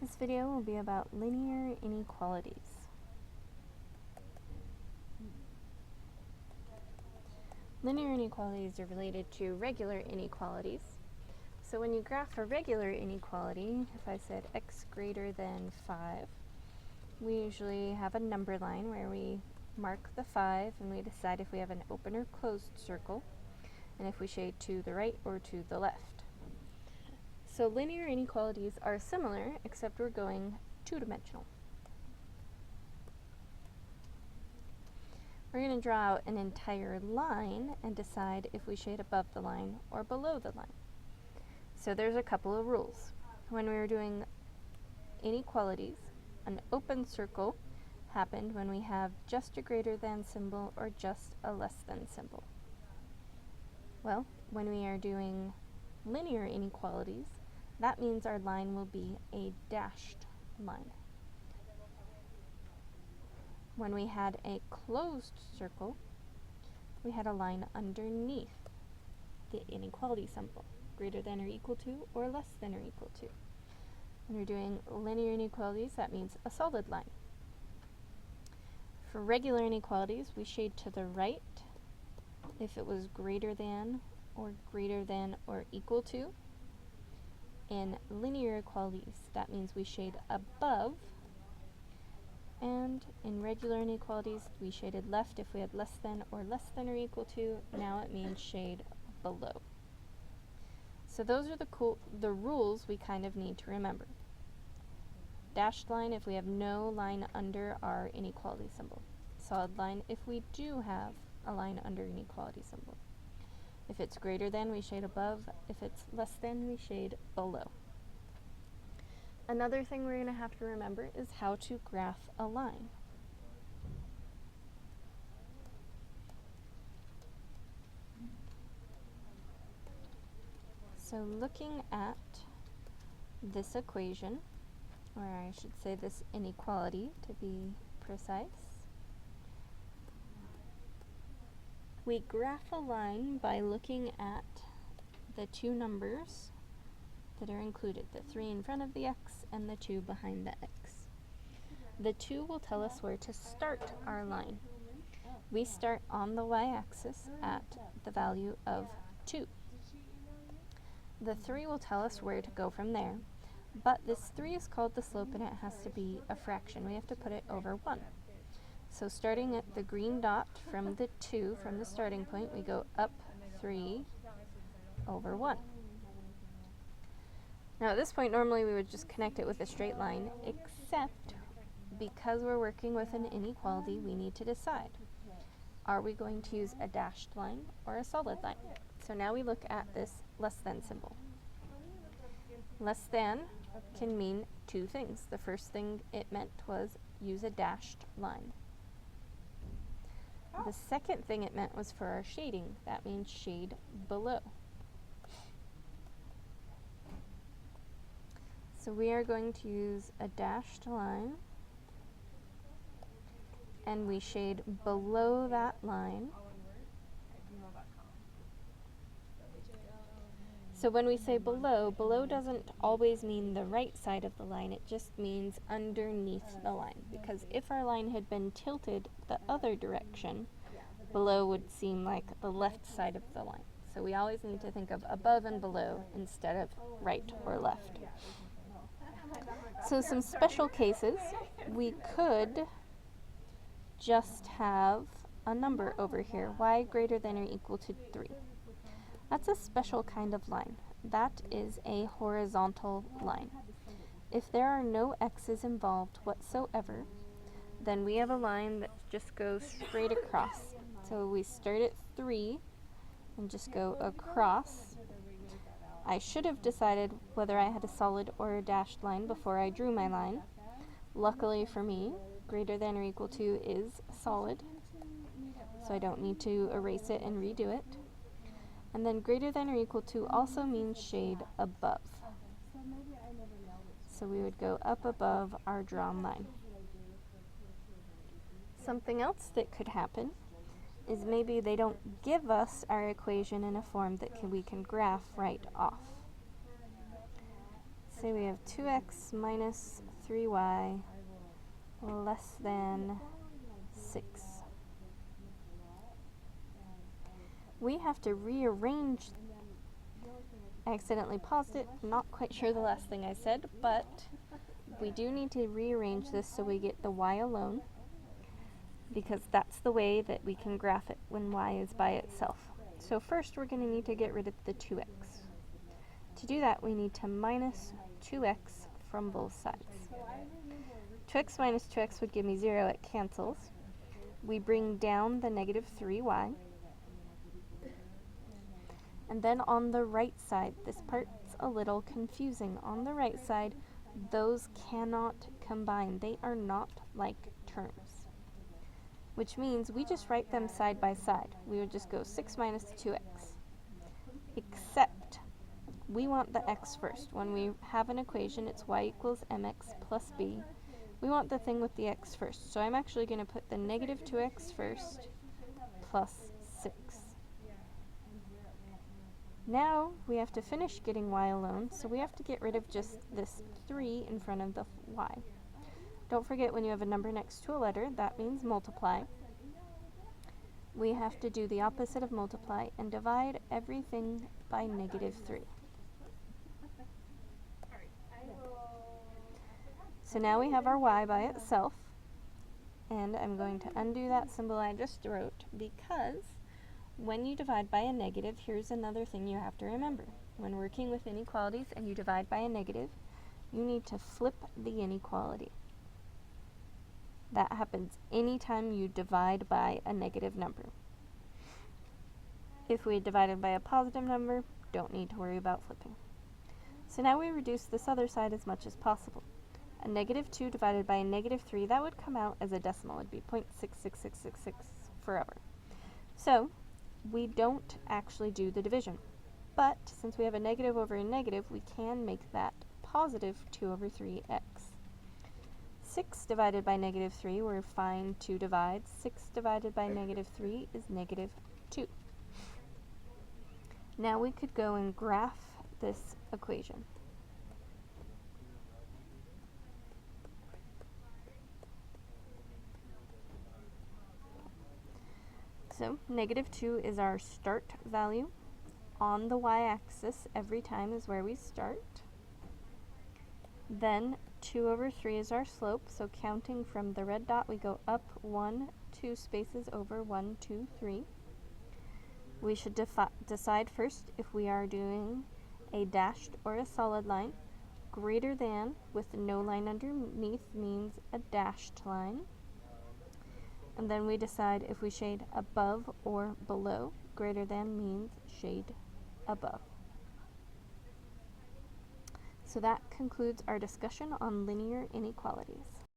This video will be about linear inequalities. Linear inequalities are related to regular inequalities. So when you graph a regular inequality, if I said x greater than 5, we usually have a number line where we mark the 5 and we decide if we have an open or closed circle, and if we shade to the right or to the left. So linear inequalities are similar, except we're going two-dimensional. We're going to draw out an entire line and decide if we shade above the line or below the line. So there's a couple of rules. When we were doing inequalities, an open circle happened when we have just a greater than symbol or just a less than symbol. Well, when we are doing linear inequalities, that means our line will be a dashed line. When we had a closed circle, we had a line underneath the inequality symbol, greater than or equal to, or less than or equal to. When we're doing linear inequalities, that means a solid line. For regular inequalities, we shade to the right if it was greater than or equal to. In linear equalities, that means we shade above, and in regular inequalities, we shaded left if we had less than or equal to. Now it means shade below. So those are the rules we kind of need to remember. Dashed line if we have no line under our inequality symbol. Solid line if we do have a line under inequality symbol. If it's greater than, we shade above. If it's less than, we shade below. Another thing we're going to have to remember is how to graph a line. So looking at this equation, or I should say this inequality to be precise, we graph a line by looking at the two numbers that are included, the 3 in front of the x and the 2 behind the x. The 2 will tell us where to start our line. We start on the y-axis at the value of 2. The 3 will tell us where to go from there, but this 3 is called the slope and it has to be a fraction. We have to put it over 1. So starting at the green dot from the 2, from the starting point, we go up 3 over 1. Now at this point, normally we would just connect it with a straight line, except because we're working with an inequality, we need to decide. Are we going to use a dashed line or a solid line? So now we look at this less than symbol. Less than can mean two things. The first thing it meant was use a dashed line. The second thing it meant was for our shading. That means shade below. So we are going to use a dashed line, and we shade below that line. So when we say below, below doesn't always mean the right side of the line, it just means underneath the line. Because if our line had been tilted the other direction, below would seem like the left side of the line. So we always need to think of above and below instead of right or left. So some special cases, we could just have a number over here, y greater than or equal to 3. That's a special kind of line. That is a horizontal line. If there are no x's involved whatsoever, then we have a line that just goes straight across. So we start at 3 and just go across. I should have decided whether I had a solid or a dashed line before I drew my line. Luckily for me, greater than or equal to is solid, so I don't need to erase it and redo it. And then greater than or equal to also means shade above. So we would go up above our drawn line. Something else that could happen is maybe they don't give us our equation in a form that we can graph right off. say we have 2x minus 3y less than 6. We have to rearrange. I accidentally paused it. I'm not quite sure the last thing I said, but we do need to rearrange this so we get the y alone, because that's the way that we can graph it when y is by itself. So first we're going to need to get rid of the 2x. To do that, we need to minus 2x from both sides. 2x minus 2x would give me 0. It cancels. We bring down the negative 3y. And then on the right side, this part's a little confusing. On the right side, those cannot combine. They are not like terms, which means we just write them side by side. We would just go 6 minus 2x, except we want the x first. When we have an equation, it's y equals mx plus b. We want the thing with the x first. So I'm actually going to put the negative 2x first plus 6. Now we have to finish getting y alone, so we have to get rid of just this 3 in front of the y. Don't forget, when you have a number next to a letter, that means multiply. We have to do the opposite of multiply and divide everything by negative 3. So now we have our y by itself, and I'm going to undo that symbol I just wrote, because when you divide by a negative, here's another thing you have to remember. When working with inequalities and you divide by a negative, you need to flip the inequality. That happens anytime you divide by a negative number. If we divided by a positive number, don't need to worry about flipping. So now we reduce this other side as much as possible. A negative 2 divided by a negative 3, that would come out as a decimal. It would be 0.66666 forever. So we don't actually do the division. But since we have a negative over a negative, we can make that positive 2 over 3x. 6 divided by negative 3, we're fine to divide. 6 divided by negative 3 is negative 2. Now we could go and graph this equation. So negative 2 is our start value. On the y-axis, every time is where we start. Then 2 over 3 is our slope, so counting from the red dot, we go up 1, 2 spaces over 1, 2, 3. We should decide first if we are doing a dashed or a solid line. Greater than with no line underneath means a dashed line. And then we decide if we shade above or below. Greater than means shade above. So that concludes our discussion on linear inequalities.